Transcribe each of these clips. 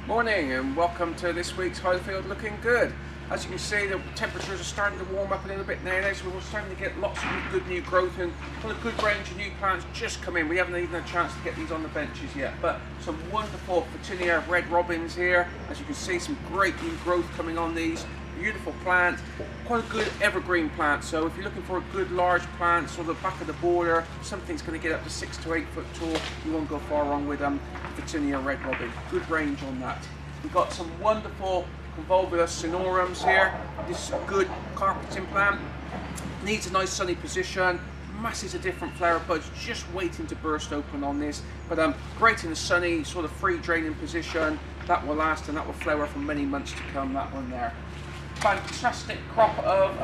Morning and welcome to this week's Highfield Looking Good. As you can see, the temperatures are starting to warm up a little bit now, so we're starting to get lots of good new growth and a good range of new plants just come in. We haven't even had a chance to get these on the benches yet, but some wonderful Photinia red robins here. As you can see, some great new growth coming on these. Beautiful plant, quite a good evergreen plant. So if you're looking for a good large plant, sort of the back of the border, something's going to get up to 6 to 8 foot tall, you won't go far wrong with Photinia red robin. Good range on that. We've got some wonderful Convolvulus cneorums here. This is a good carpeting plant. Needs a nice sunny position. Masses of different flower buds just waiting to burst open on this, but great in a sunny, sort of free draining position. That will last and that will flower for many months to come, that one there. Fantastic crop of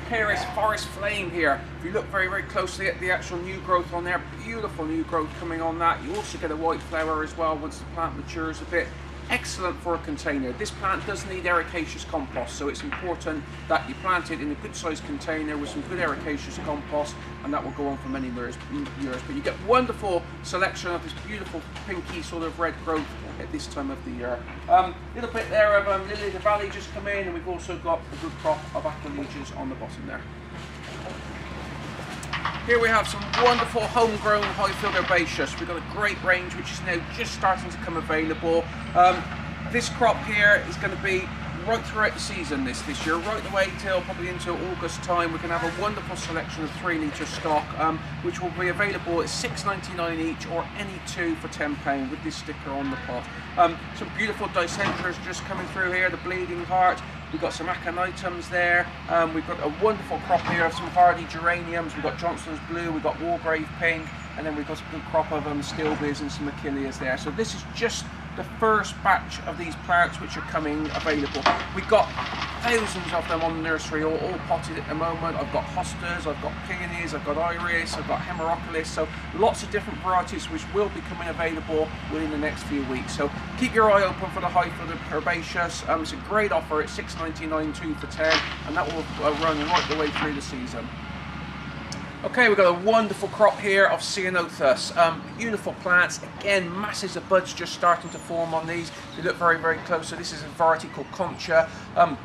Pieris forest flame here. If you look very closely at the actual new growth on there, beautiful new growth coming on that. You also get a white flower as well once the plant matures a bit. Excellent for a container. This plant does need ericaceous compost, so it's important that you plant it in a good sized container with some good ericaceous compost, and that will go on for many years. But you get wonderful selection of this beautiful pinky sort of red growth at this time of the year. Little bit there of lily of the valley just come in, and we've also got a good crop of aquilejas on the bottom there. Here we have some wonderful homegrown Highfield herbaceous. We've got a great range which is now just starting to come available. This crop here is going to be right throughout the season this year, right the way till probably into August time. We're going to have a wonderful selection of 3 litre stock, which will be available at $6.99 each, or any 2 for £10 with this sticker on the pot. Some beautiful dicentras just coming through here, the bleeding heart. We've got some aconitum's there. We've got a wonderful crop here of some hardy geraniums. We've got Johnston's blue, we've got Wargrave pink, and then we've got a good crop of stilbes and some achilleas there. So this is just the first batch of these plants which are coming available. We've got thousands of them on the nursery, all potted at the moment. I've got hostas, I've got peonies, I've got iris, I've got hemeroculus, so lots of different varieties which will be coming available within the next few weeks. So keep your eye open for the Highfield herbaceous. It's a great offer at $6.99 2 for 10, and that will run right the way through the season. Okay, we've got a wonderful crop here of ceanothus. Beautiful plants, again, masses of buds just starting to form on these. If you look very close, so this is a variety called Concha.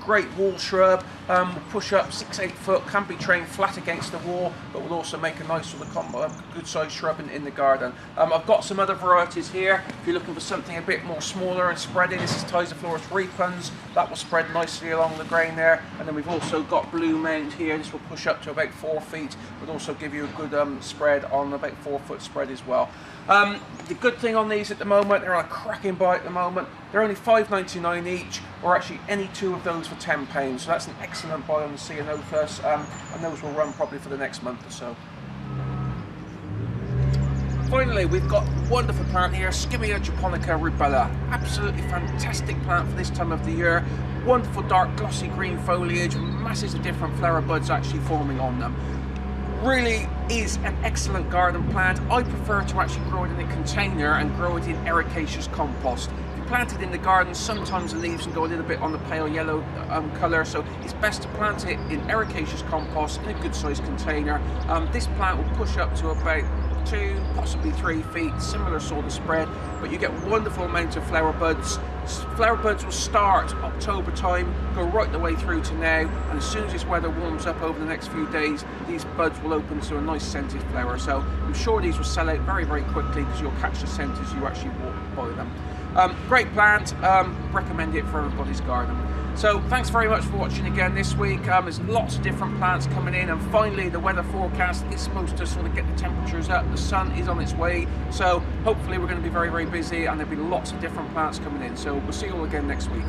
Great wall shrub, will push up 6-8 foot, can be trained flat against the wall, but will also make a nice sort of good sized shrub in the garden. I've got some other varieties here. If you're looking for something a bit more smaller and spreading, this is Tizophlorus repens. That will spread nicely along the grain there. And then we've also got Blue Mount here. This will push up to about 4 feet, but also give you a good spread on about 4 foot spread as well. The good thing on these at the moment, they're on a cracking buy at the moment. They're only $5.99 each, or actually any 2 of those for £10. So that's an excellent buy on the ceanothus, and those will run probably for the next month or so. Finally, we've got a wonderful plant here, Skimmia japonica rubella. Absolutely fantastic plant for this time of the year. Wonderful dark glossy green foliage, masses of different flower buds actually forming on them. Really is an excellent garden plant. I prefer to actually grow it in a container and grow it in ericaceous compost. If you plant it in the garden, sometimes the leaves can go a little bit on the pale yellow colour, so it's best to plant it in ericaceous compost in a good sized container. This plant will push up to about 2, possibly 3 feet, similar sort of spread, but you get wonderful amount of flower buds. Flower buds will start October time, go right the way through to now, and as soon as this weather warms up over the next few days, these buds will open to a nice scented flower. So I'm sure these will sell out very quickly, because you'll catch the scent as you actually walk by them. Great plant, recommend it for everybody's garden. So thanks very much for watching again this week. There's lots of different plants coming in, and finally the weather forecast is supposed to sort of get the temperatures up. The sun is on its way, so hopefully we're going to be very busy, and there'll be lots of different plants coming in. So we'll see you all again next week.